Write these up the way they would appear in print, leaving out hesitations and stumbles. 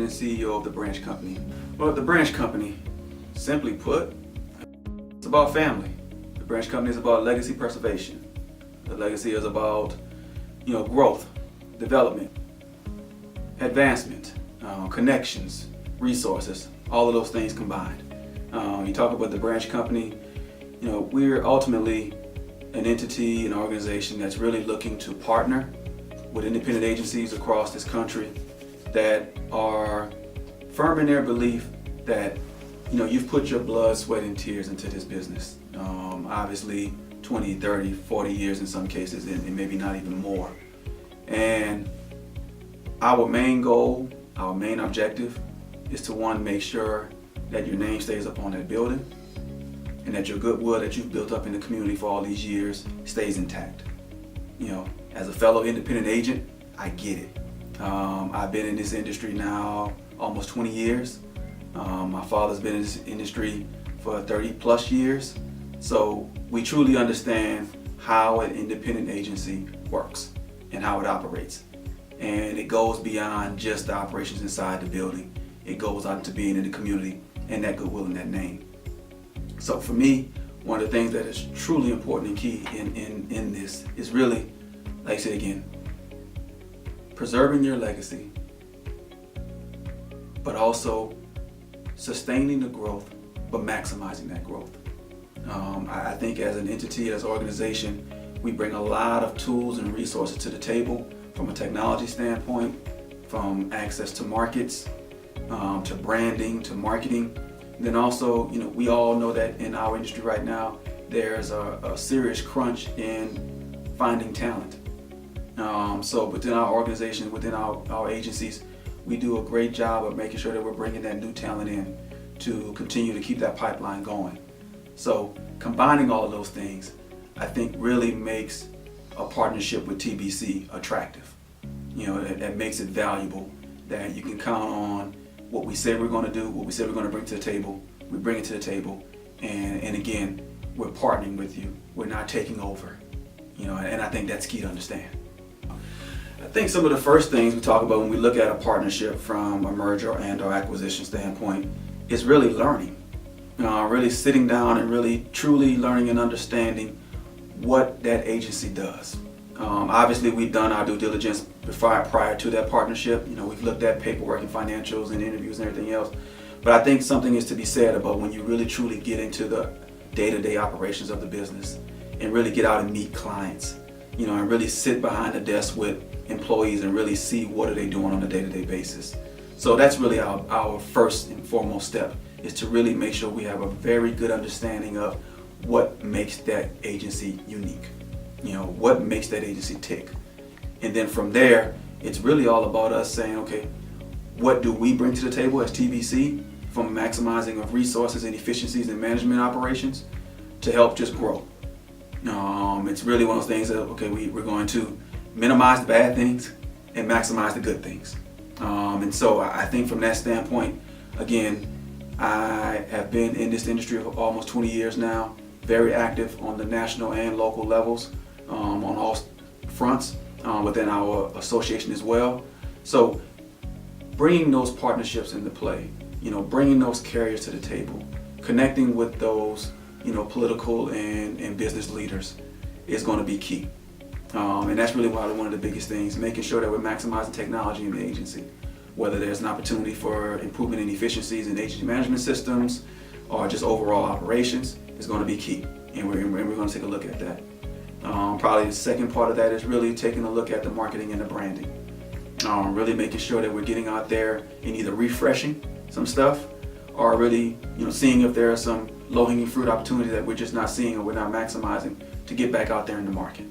and CEO of The Branch Company. Well, The Branch Company, simply put, it's about family. The Branch Company is about legacy preservation. The legacy is about, growth, development, advancement, connections, resources, all of those things combined. You talk about The Branch Company, we're ultimately an entity, an organization that's really looking to partner with independent agencies across this country that are firm in their belief that you've put your blood, sweat, and tears into this business. Obviously 20, 30, 40 years in some cases, and maybe not even more. And our main goal, our main objective is to, one, make sure that your name stays up on that building and that your goodwill that you've built up in the community for all these years stays intact. As a fellow independent agent, I get it. I've been in this industry now almost 20 years. My father's been in this industry for 30 plus years. So we truly understand how an independent agency works and how it operates. And it goes beyond just the operations inside the building. It goes out to being in the community and that goodwill and that name. So for me, one of the things that is truly important and key in this is really, like I said again, preserving your legacy, but also sustaining the growth, but maximizing that growth. I think as an entity, as an organization, we bring a lot of tools and resources to the table from a technology standpoint, from access to markets, to branding, to marketing. And then also, we all know that in our industry right now, there's a serious crunch in finding talent. So within our organization, within our agencies, we do a great job of making sure that we're bringing that new talent in to continue to keep that pipeline going. So combining all of those things, I think really makes a partnership with TBC attractive. That makes it valuable, that you can count on what we say we're going to do, what we say we're going to bring to the table. We bring it to the table, and again, we're partnering with you. We're not taking over, and I think that's key to understand. I think some of the first things we talk about when we look at a partnership from a merger and or acquisition standpoint is really learning. Really sitting down and really truly learning and understanding what that agency does. Obviously, we've done our due diligence prior to that partnership. We've looked at paperwork and financials and interviews and everything else. But I think something is to be said about when you really truly get into the day-to-day operations of the business and really get out and meet clients, and really sit behind the desk with employees and really see what are they doing on a day-to-day basis. So that's really our first and foremost step, is to really make sure we have a very good understanding of what makes that agency unique. What makes that agency tick. And then from there, it's really all about us saying, okay, what do we bring to the table as TBC from maximizing of resources and efficiencies in management operations to help just grow. It's really one of those things that, okay, we're going to minimize the bad things and maximize the good things. And so I think from that standpoint, again, I have been in this industry for almost 20 years now, very active on the national and local levels, on all fronts, within our association as well. So bringing those partnerships into play, bringing those carriers to the table, connecting with those, political and business leaders is going to be key. And that's really one of the biggest things, making sure that we're maximizing technology in the agency, whether there's an opportunity for improvement in efficiencies in agency management systems or just overall operations is going to be key. And we're going to take a look at that. Probably the second part of that is really taking a look at the marketing and the branding. Really making sure that we're getting out there and either refreshing some stuff or really, seeing if there are some low-hanging fruit opportunities that we're just not seeing or we're not maximizing to get back out there in the market.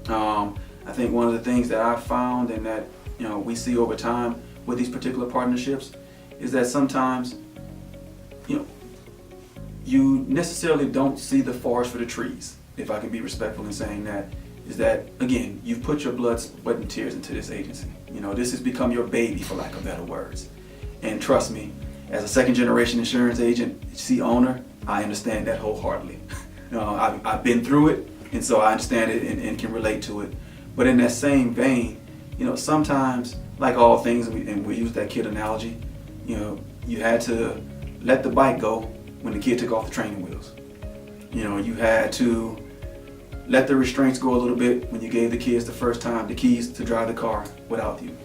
I think one of the things that I've found and that, we see over time with these particular partnerships is that sometimes, you necessarily don't see the forest for the trees, if I can be respectful in saying that, is that, again, you've put your blood, sweat, and tears into this agency. This has become your baby, for lack of better words. And trust me, as a second-generation insurance agency owner, I understand that wholeheartedly. I've been through it, and so I understand it and can relate to it. But in that same vein, sometimes, like all things, and we use that kid analogy, You had to let the bike go when the kid took off the training wheels. You had to let the restraints go a little bit when you gave the kids the first time the keys to drive the car without you.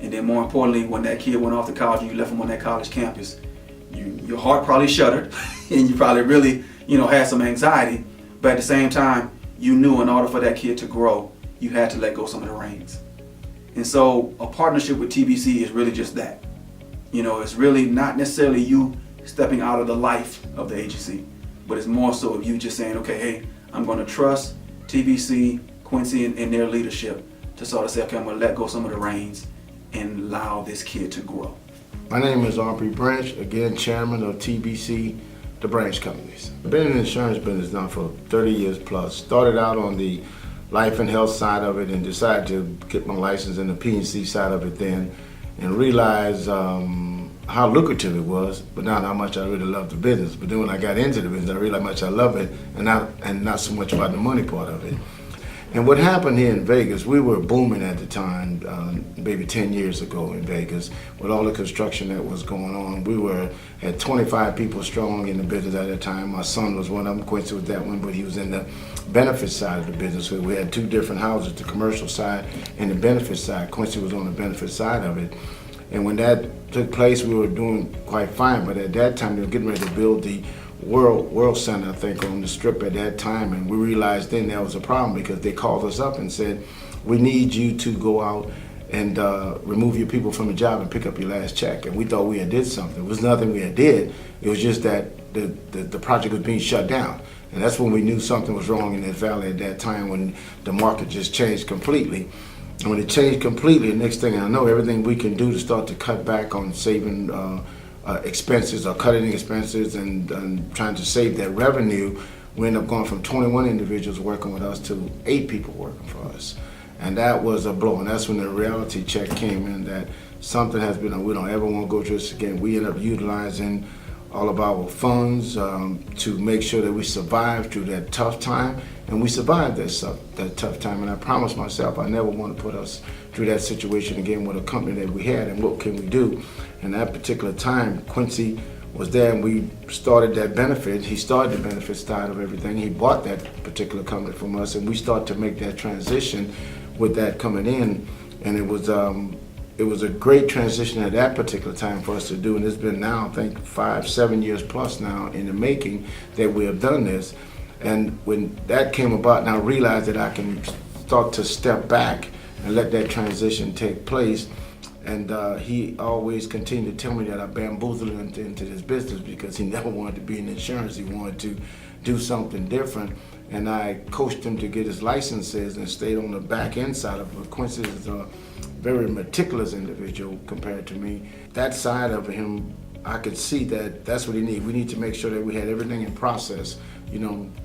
And then more importantly, when that kid went off to college and you left him on that college campus, your heart probably shuddered and you probably really, had some anxiety. But at the same time, you knew in order for that kid to grow, you had to let go some of the reins. And so a partnership with TBC is really just that. It's really not necessarily you stepping out of the life of the agency, but it's more so of you just saying, okay, hey, I'm going to trust TBC, Quincy, and their leadership to sort of say, okay, I'm going to let go some of the reins and allow this kid to grow. My name is Aubrey Branch, again, chairman of TBC, the branch companies. I've been in the insurance business now for 30 years plus. Started out on the life and health side of it and decided to get my license in the P&C side of it then, and realized how lucrative it was, but not how much I really loved the business. But then when I got into the business, I realized how much I love it and not so much about the money part of it. And what happened here in Vegas, we were booming at the time, maybe 10 years ago in Vegas, with all the construction that was going on. We were at 25 people strong in the business at that time. My son was one of them, Quincy was that one, but he was in the benefits side of the business. So we had two different houses, the commercial side and the benefits side. Quincy was on the benefits side of it. And when that took place, we were doing quite fine, but at that time, they were getting ready to build the World Center, I think, on the Strip at that time, and we realized then that was a problem because they called us up and said, we need you to go out and remove your people from the job and pick up your last check. And we thought we had did something. It was nothing we had did. It was just that the project was being shut down. And that's when we knew something was wrong in that valley at that time, when the market just changed completely. And when it changed completely, the next thing I know, everything we can do to start to cut back on saving expenses or cutting expenses and trying to save that revenue, we ended up going from 21 individuals working with us to 8 people working for us. And that was a blow. And that's when the reality check came in that something has been, we don't ever want to go through this again. We ended up utilizing all of our funds to make sure that we survived through that tough time. And we survived that tough time. And I promised myself I never want to put us through that situation again with a company that we had, and what can we do? And that particular time, Quincy was there and we started that benefit. He started the benefit side of everything. He bought that particular company from us, and we started to make that transition with that coming in. And it was a great transition at that particular time for us to do. And it's been now, I think, 5-7 years plus now in the making that we have done this. And when that came about, and I realized that I can start to step back and let that transition take place. And he always continued to tell me that I bamboozled him into this business because he never wanted to be in insurance. He wanted to do something different. And I coached him to get his licenses and stayed on the back end side of it. But Quincy is a very meticulous individual compared to me. That side of him, I could see that that's what he needed. We need to make sure that we had everything in process.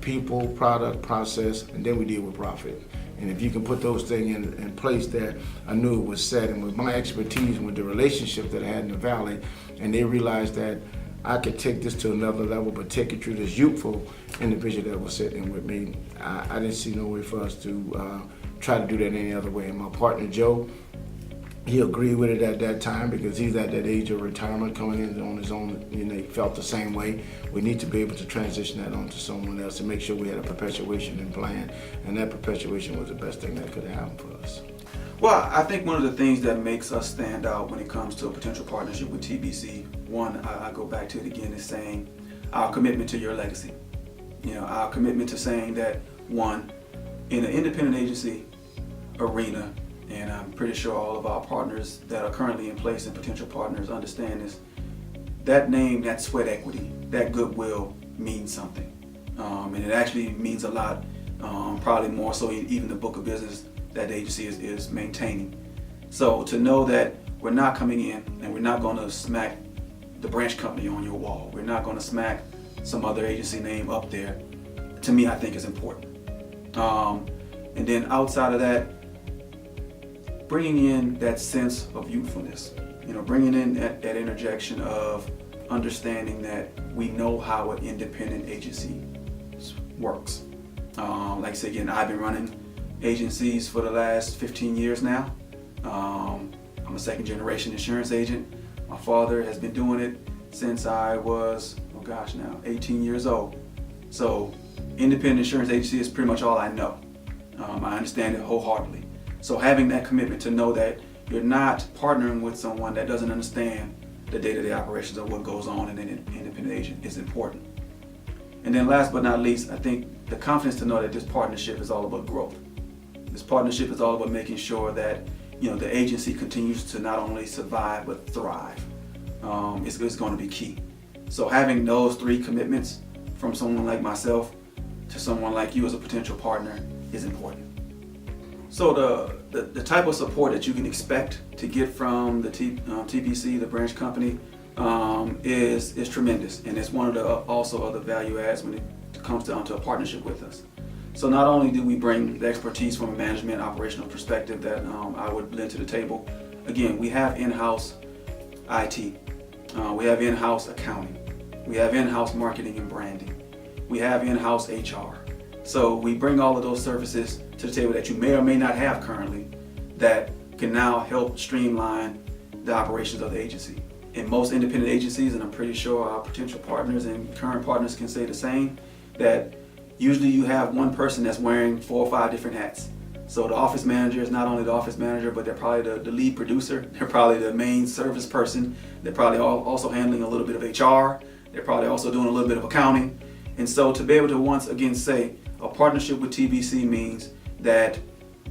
People, product, process, and then we deal with profit. And if you can put those things in place there, I knew it was set. And with my expertise and with the relationship that I had in the Valley, and they realized that I could take this to another level, but take it through this youthful individual that was sitting with me, I didn't see no way for us to try to do that any other way. And my partner, Joe, he agreed with it at that time because he's at that age of retirement coming in on his own. He felt the same way. We need to be able to transition that on to someone else to make sure we had a perpetuation in plan. And that perpetuation was the best thing that could have happened for us. Well, I think one of the things that makes us stand out when it comes to a potential partnership with TBC, one, I go back to it again, is saying our commitment to your legacy. Our commitment to saying that, one, in an independent agency arena, and I'm pretty sure all of our partners that are currently in place and potential partners understand this, that name, that sweat equity, that goodwill means something. And it actually means a lot, probably more so even the book of business that the agency is maintaining. So to know that we're not coming in and we're not going to smack the branch company on your wall, we're not going to smack some other agency name up there, to me I think is important. And then outside of that, bringing in that sense of youthfulness, bringing in that interjection of understanding that we know how an independent agency works. Like I said again, I've been running agencies for the last 15 years now. I'm a second generation insurance agent. My father has been doing it since I was, 18 years old. So independent insurance agency is pretty much all I know. I understand it wholeheartedly. So having that commitment to know that you're not partnering with someone that doesn't understand the day-to-day operations of what goes on in an independent agent is important. And then last but not least, I think the confidence to know that this partnership is all about growth. This partnership is all about making sure that the agency continues to not only survive but thrive. It's going to be key. So having those three commitments from someone like myself to someone like you as a potential partner is important. So the type of support that you can expect to get from the TBC, the branch company, is tremendous, and it's one of the also other value adds when it comes down to a partnership with us. So not only do we bring the expertise from a management operational perspective that I would bring to the table. Again, we have in-house IT, we have in-house accounting, we have in-house marketing and branding, we have in-house HR. So we bring all of those services to the table that you may or may not have currently that can now help streamline the operations of the agency. In most independent agencies, and I'm pretty sure our potential partners and current partners can say the same, that usually you have one person that's wearing 4 or 5 different hats. So the office manager is not only the office manager, but they're probably the lead producer, they're probably the main service person, they're probably also handling a little bit of HR, they're probably also doing a little bit of accounting. And so to be able to once again say a partnership with TBC means that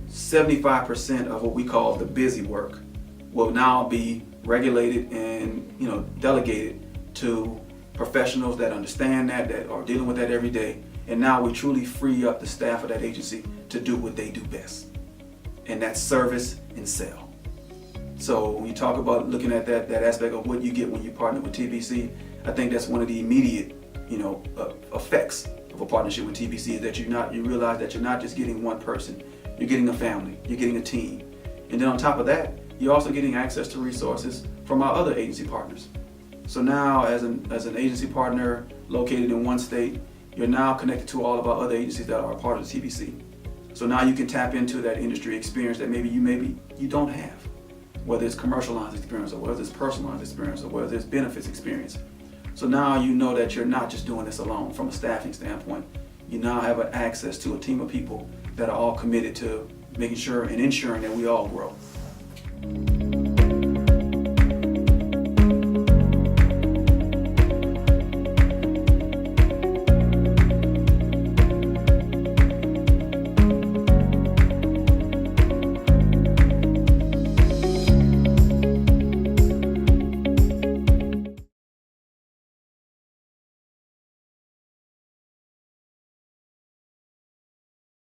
75% of what we call the busy work will now be regulated and delegated to professionals that understand that are dealing with that every day. And now we truly free up the staff of that agency to do what they do best, and that's service and sell. So when you talk about looking at that aspect of what you get when you partner with TBC, I think that's one of the immediate effects of a partnership with TBC is that you realize that you're not just getting one person, you're getting a family, you're getting a team. And then on top of that, you're also getting access to resources from our other agency partners. So now as an agency partner located in one state, you're now connected to all of our other agencies that are a part of the TBC. So now you can tap into that industry experience that maybe you don't have, whether it's commercial lines experience or whether it's personal lines experience or whether it's benefits experience. So now you know that you're not just doing this alone from a staffing standpoint. You now have access to a team of people that are all committed to making sure and ensuring that we all grow.